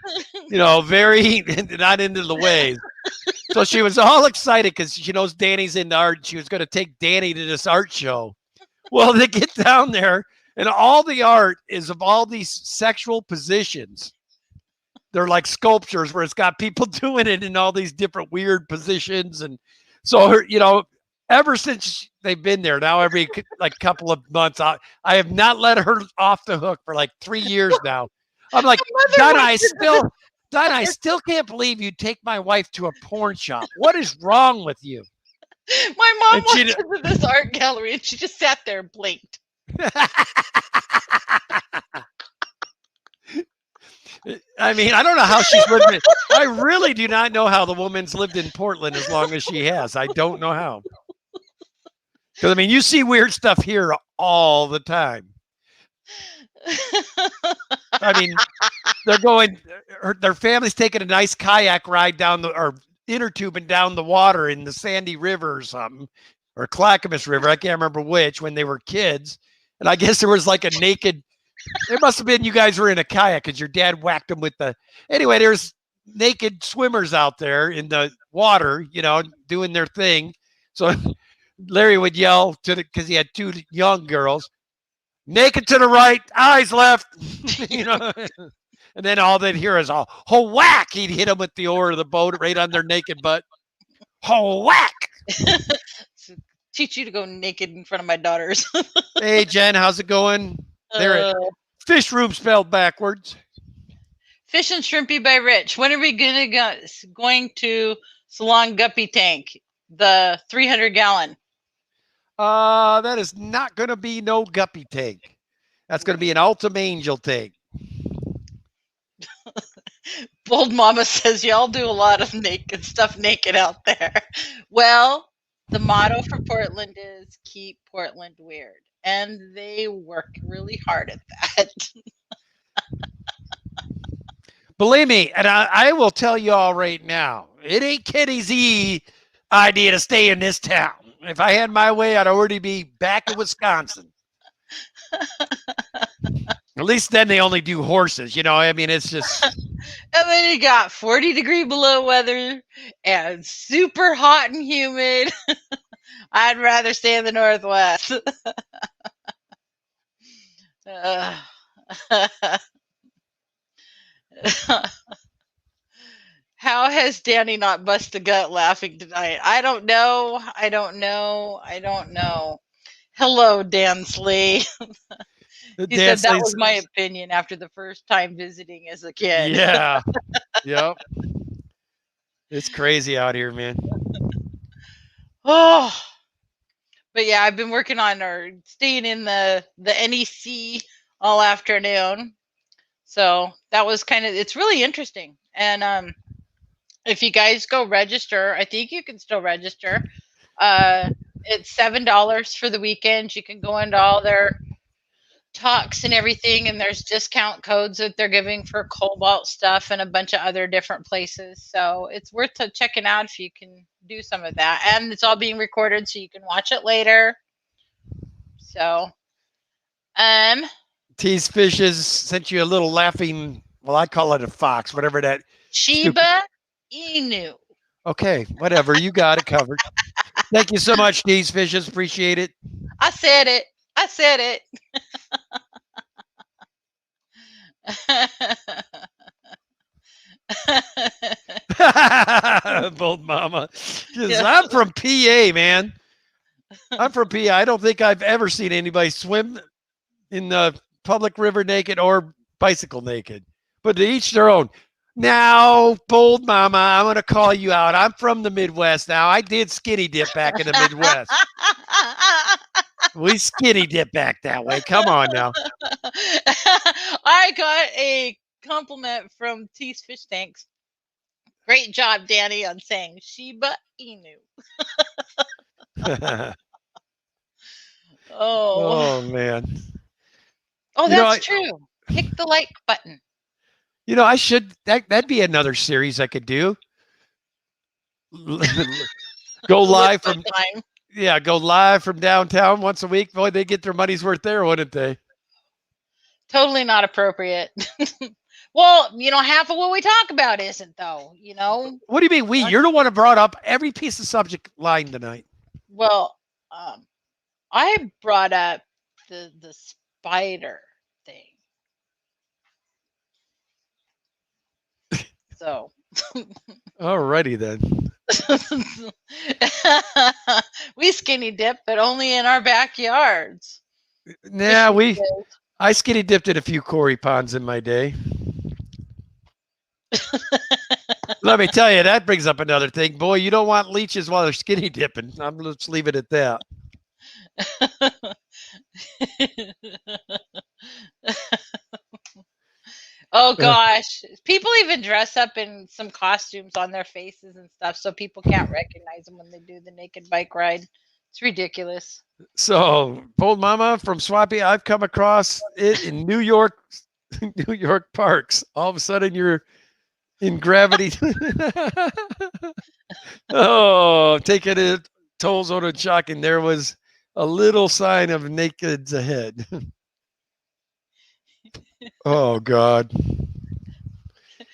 very not into the ways. So she was all excited because she knows Danny's into art. And she was going to take Danny to this art show. Well, they get down there, and all the art is of all these sexual positions. They're like sculptures where it's got people doing it in all these different weird positions. And so, her, ever since they've been there, now every like couple of months, I have not let her off the hook for like 3 years now. I'm like, Donna, I still can't believe you take my wife to a porn shop. What is wrong with you? My mom went into this art gallery and she just sat there and blinked. I mean, I don't know how she's living. I really do not know how the woman's lived in Portland as long as she has. I don't know how. Because, I mean, you see weird stuff here all the time. I mean, they're going, their family's taking a nice kayak ride or inner tubing down the water in the Sandy River or something, or Clackamas River. I can't remember which, when they were kids. And I guess there was like a naked, it must have been you guys were in a kayak because your dad whacked them with anyway, there's naked swimmers out there in the water, doing their thing. So Larry would yell because he had 2 young girls, naked to the right, eyes left, and then all they'd hear is a whack. He'd hit them with the oar of the boat right on their naked butt. Whack. Teach you to go naked in front of my daughters. Hey, Jen, how's it going? There, Fish Room spelled backwards. Fish and Shrimpy by Rich. When are we going to Salon Guppy Tank, the 300-gallon? That is not going to be no guppy tank. That's going to be an Ultim Angel tank. Bold Mama says y'all do a lot of naked stuff out there. Well, the motto for Portland is keep Portland weird, and they work really hard at that. Believe me, and I will tell you all right now, it ain't Kenny's idea to stay in this town. If I had my way, I'd already be back in Wisconsin. At least then they only do horses. I mean, it's just. And then you got 40-degree below weather and super hot and humid. I'd rather stay in the Northwest. How has Danny not bust a gut laughing tonight? I don't know. Hello, Dan Slee. He said that was my opinion after the first time visiting as a kid. Yeah. Yep. It's crazy out here, man. Oh. But yeah, I've been working on or staying in the NEC all afternoon. So that was it's really interesting. And if you guys go register, I think you can still register. It's $7 for the weekend. You can go into all their talks and everything, and there's discount codes that they're giving for Cobalt stuff and a bunch of other different places. So it's worth checking out if you can do some of that. And it's all being recorded so you can watch it later. So Tease Fishes sent you a little laughing, well, I call it a fox, whatever that. Shiba Inu. Okay, whatever. You got it covered. Thank you so much, Tease Fishes. Appreciate it. I said it. Bold mama. I'm from PA, man. I'm from PA. I don't think I've ever seen anybody swim in the public river naked or bicycle naked. But to each their own. Now, bold mama, I'm going to call you out. I'm from the Midwest now. I did skinny dip back in the Midwest. We skinny dip back that way. Come on now. I got a compliment from Tease Fish Tanks. Great job, Danny, on saying Shiba Inu. Oh, man. Oh, that's true. Hit the like button. I should, that'd be another series I could do. Go live from go live from downtown once a week. Boy, they get their money's worth there, wouldn't they? Totally not appropriate. Well, half of what we talk about isn't, though. What do you mean we? You're the one who brought up every piece of subject line tonight. Well, I brought up the spider thing. So. Alrighty then. We skinny dip, but only in our backyards. Nah, I skinny dipped in a few quarry ponds in my day. Let me tell you, that brings up another thing. Boy, you don't want leeches while they're skinny dipping. Let's leave it at that. Oh gosh, people even dress up in some costumes on their faces and stuff so people can't recognize them when they do the naked bike ride. It's ridiculous. So, Bold Mama from Swampy, I've come across it in New York parks. All of a sudden you're in gravity. Oh, taking it tolls on and shocking. There was a little sign of nakeds ahead. Oh God.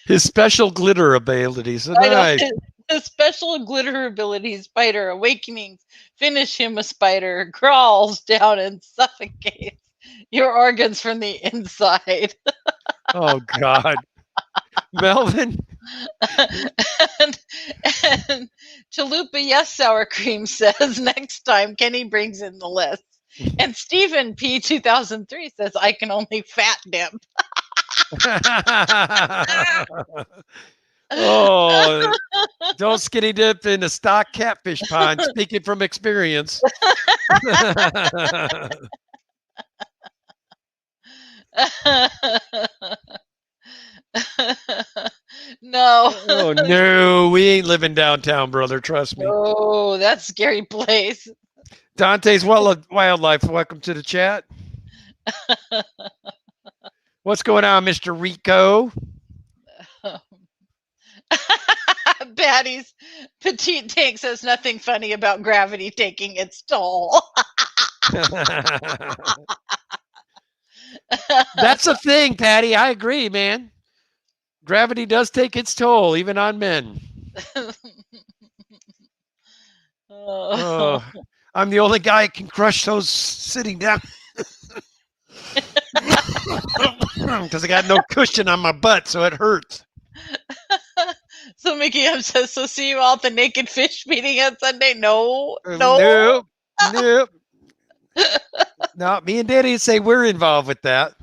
His special glitter abilities. Nice. His special glitter abilities, spider awakenings, finish him a spider, crawls down and suffocates your organs from the inside. Oh God. Melvin. and Chalupa Yes Sour Cream says next time Kenny brings in the list. And Stephen P 2003 says I can only fat dip. Oh, don't skinny dip in a stock catfish pond. Speaking from experience. No. Oh no, we ain't living downtown, brother. Trust me. Oh, that's a scary place. Dante's Wildlife. Welcome to the chat. What's going on, Mr. Rico? Patty's petite tank says nothing funny about gravity taking its toll. That's a thing, Patty. I agree, man. Gravity does take its toll, even on men. Oh. I'm the only guy who can crush those sitting down because I got no cushion on my butt, so it hurts. So Mickey M says, so see you all at the naked fish meeting on Sunday? No. Nope. No, me and Daddy say we're involved with that.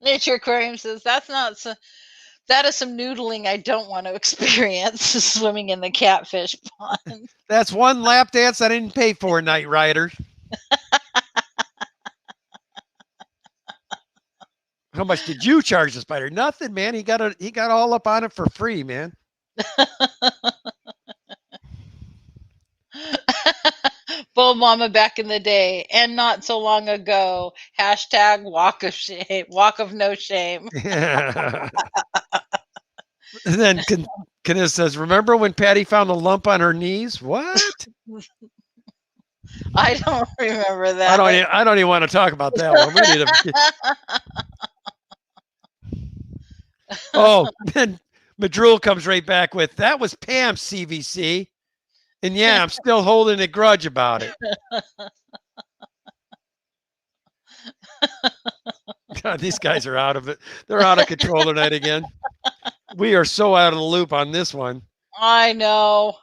Nature Aquarium says, that is some noodling I don't want to experience, swimming in the catfish pond. That's one lap dance I didn't pay for, Night Rider. How much did you charge the spider? Nothing, man. He got all up on it for free, man. Bull Mama back in the day and not so long ago. Hashtag walk of shame, walk of no shame. Yeah. And then Kenneth says, remember when Patty found a lump on her knees? What? I don't remember that. I don't even want to talk about that one. We need to... Oh, then Madrul comes right back with, that was Pam's CVC. And yeah, I'm still holding a grudge about it. God, these guys are out of it. They're out of control tonight again. We are so out of the loop on this one. I know.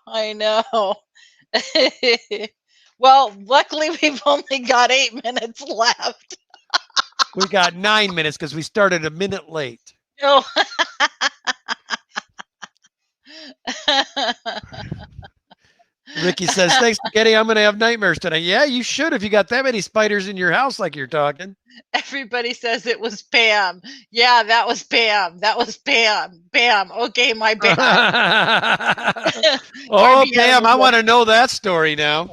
Well, luckily we've only got 8 minutes left. We got 9 minutes because we started a minute late. Oh. Ricky says, thanks, Spaghetti. I'm going to have nightmares tonight. Yeah, you should if you got that many spiders in your house like you're talking. Everybody says it was Pam. Yeah, that was Pam. Pam. Okay, my bad. Oh, Pam, I want to know that story now.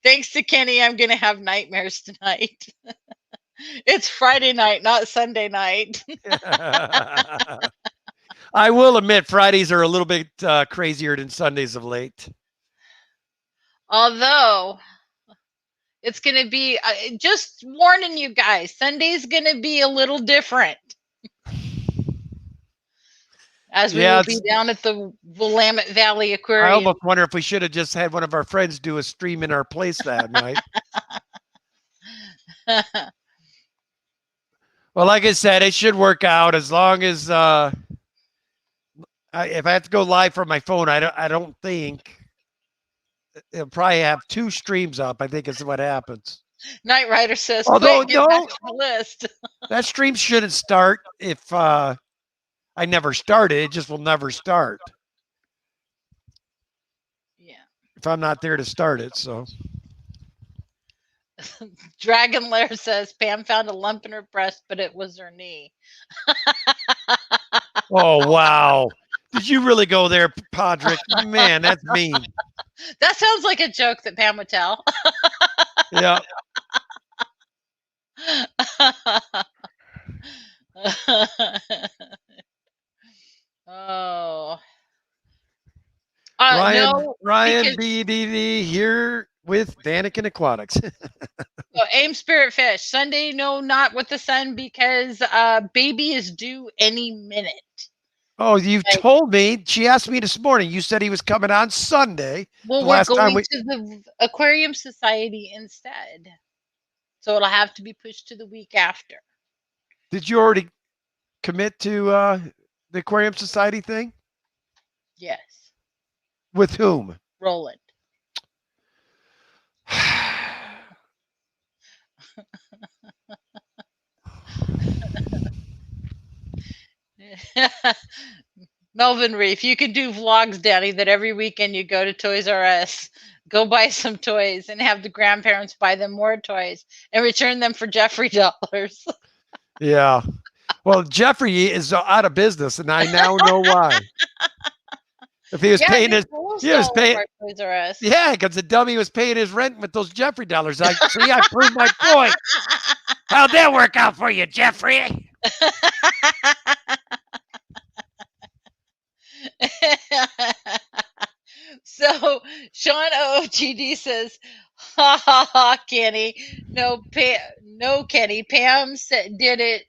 Thanks to Kenny, I'm going to have nightmares tonight. It's Friday night, not Sunday night. I will admit Fridays are a little bit crazier than Sundays of late. Although it's going to be, just warning you guys, Sunday's going to be a little different. As we will be down at the Willamette Valley Aquarium. I almost wonder if we should have just had one of our friends do a stream in our place that night. Well, like I said, it should work out as long as if I have to go live from my phone, I don't think it'll probably have 2 streams up. I think is what happens. Night Rider says, although get back to the list. That stream shouldn't start if I never started. It just will never start. Yeah. If I'm not there to start it, so. Dragon Lair says Pam found a lump in her breast, but it was her knee. Oh, wow. Did you really go there, Podrick? Man, that's mean. That sounds like a joke that Pam would tell. Yeah. Oh. Ryan BDD here with Daniken Aquatics. So aim Spirit Fish. Sunday, no, not with the sun because baby is due any minute. Oh, you told me. She asked me this morning. You said he was coming on Sunday. Well, we're going to the Aquarium Society instead. So it'll have to be pushed to the week after. Did you already commit to the Aquarium Society thing? Yes. With whom? Roland. Melvin Reef, you could do vlogs, Daddy, that every weekend you go to Toys R Us, go buy some toys, and have the grandparents buy them more toys and return them for Jeffrey dollars. Yeah. Well, Jeffrey is out of business, and I now know why. If he was paying his, he was paying. Toys R Us. Yeah, because the dummy was paying his rent with those Jeffrey dollars. I proved my point. How'd that work out for you, Jeffrey? So Sean OOTD says, "Ha ha ha, Kenny. No, no, Kenny. Pam did it.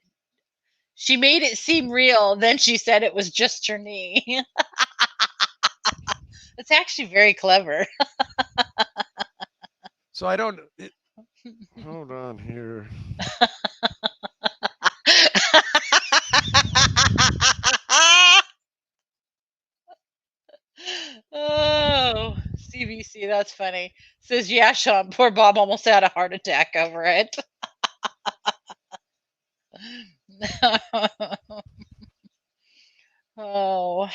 She made it seem real. Then she said it was just her knee." It's actually very clever. So I don't. Hold on here. Oh, CBC, that's funny. Says, yeah, Sean, poor Bob almost had a heart attack over it. Oh,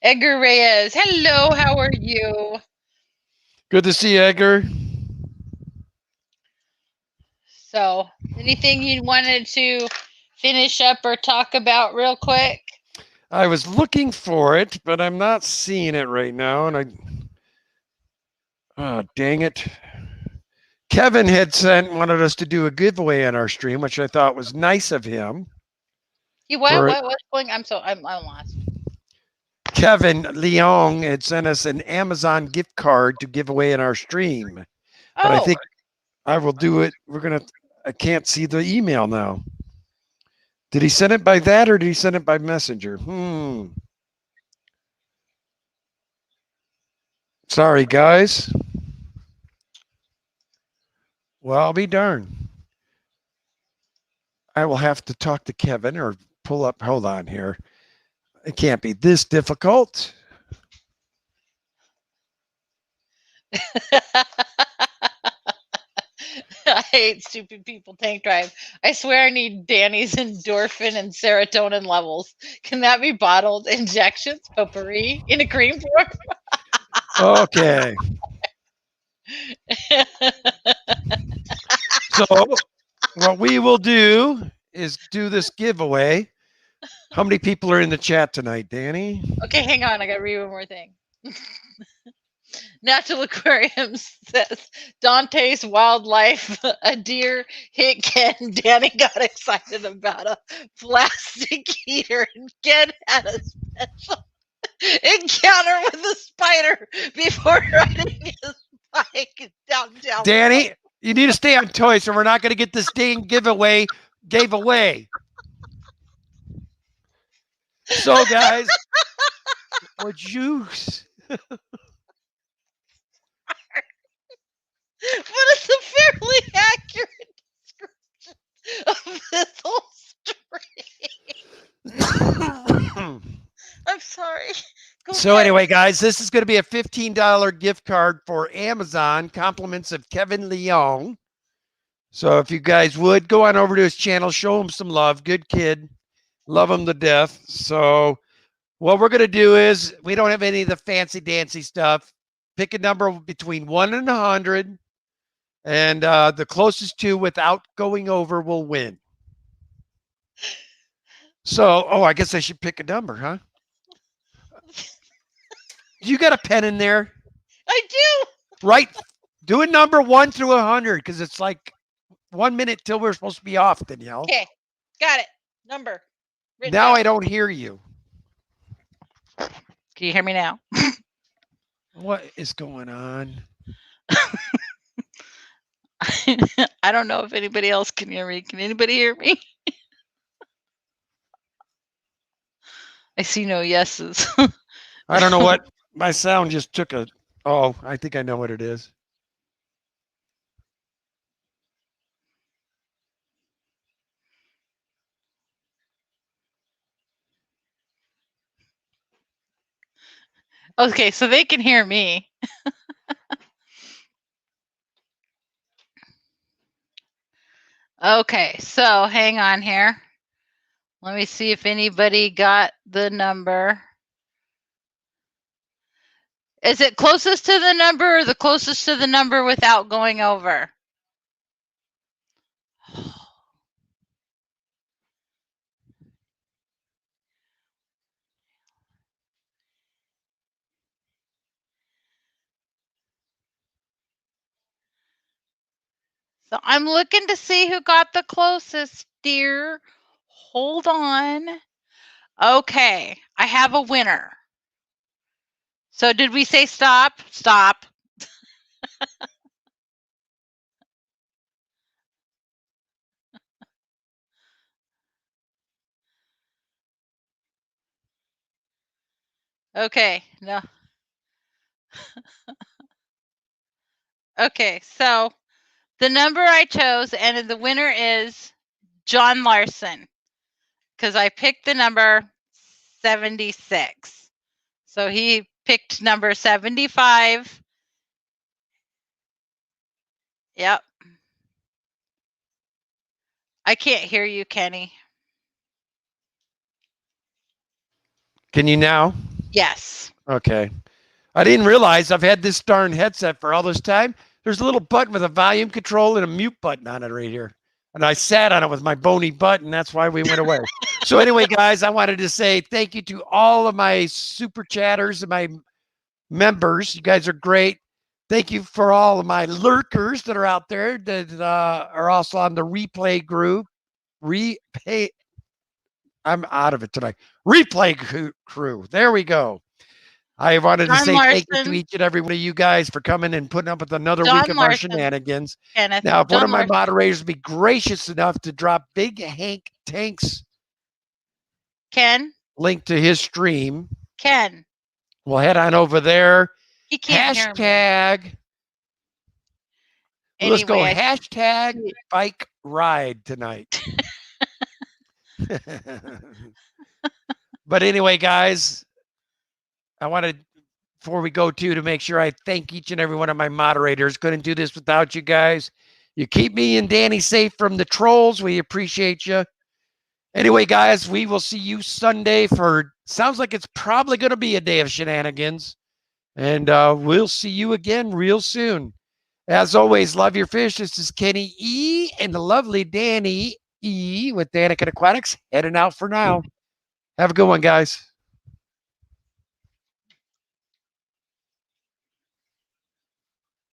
Edgar Reyes, hello, how are you? Good to see you, Edgar. So, anything you wanted to finish up or talk about real quick? I was looking for it, but I'm not seeing it right now, and oh, dang it. Kevin had wanted us to do a giveaway on our stream, which I thought was nice of him. What's going? I'm lost. Kevin Leong had sent us an Amazon gift card to give away in our stream. But I think I will do it. I can't see the email now. Did he send it by that or did he send it by Messenger? Sorry, guys. Well, I'll be darned. I will have to talk to Kevin or pull up. Hold on here. It can't be this difficult. I hate stupid people. Tank Drive. I swear I need Danny's endorphin and serotonin levels. Can that be bottled injections, potpourri, in a cream form? Okay. So what we will do is do this giveaway. How many people are in the chat tonight, Danny? Okay, hang on. I got to read one more thing. Natural Aquarium says Dante's wildlife, a deer hit Ken. Danny got excited about a plastic heater, and Ken had a special encounter with a spider before riding his bike downtown. Danny, you need to stay on toys, or we're not going to get this dang giveaway gave away. So, guys, would you? But it's a fairly accurate description of this whole story. I'm sorry. So anyway, guys, this is going to be a $15 gift card for Amazon, compliments of Kevin Leong. So if you guys would go on over to his channel, show him some love. Good kid. Love him to death. So what we're going to do is we don't have any of the fancy dancy stuff. Pick a number between 1 and 100. And the closest to without going over will win. So, I guess I should pick a number, huh? You got a pen in there? I do. Right. Do a number 1 through 100 because it's like 1 minute till we're supposed to be off, Danielle. Okay. Got it. Number. Now down. I don't hear you. Can you hear me now? What is going on? I don't know if anybody else can hear me. Can anybody hear me? I see no yeses. I don't know what my sound just took a. Oh, I think I know what it is. Okay, so they can hear me. Okay, so hang on here. Let me see if anybody got the number. Is it closest to the number or the closest to the number without going over? So I'm looking to see who got the closest, dear. Hold on. Okay, I have a winner. So did we say stop? Stop. Okay, no. Okay, so the number I chose, and the winner is John Larson, because I picked the number 76. So he picked number 75. Yep. I can't hear you, Kenny. Can you now? Yes. Okay. I didn't realize I've had this darn headset for all this time. There's a little button with a volume control and a mute button on it right here. And I sat on it with my bony butt, and that's why we went away. So, anyway, guys, I wanted to say thank you to all of my super chatters and my members. You guys are great. Thank you for all of my lurkers that are out there that are also on the replay group. I'm out of it tonight. Replay crew. There we go. I wanted to John say thank you to Larson. each and every one of you guys for coming and putting up with another John week of our Larson. shenanigans. Kenneth. Now, if one John of my Larson. moderators would be gracious enough to drop Big Hank Tank's Ken. link to his stream, Ken. we'll head on over there. He can't hear me. Hashtag. Let's go. Anyway, Hashtag bike ride tonight. But anyway, guys, I wanted, before we go to make sure I thank each and every one of my moderators. Couldn't do this without you guys. You keep me and Danny safe from the trolls. We appreciate you. Anyway, guys, we will see you Sunday for, sounds like it's probably going to be a day of shenanigans. And we'll see you again real soon. As always, love your fish. This is Kenny E. and the lovely Danny E. with Danica Aquatics heading out for now. Have a good one, guys.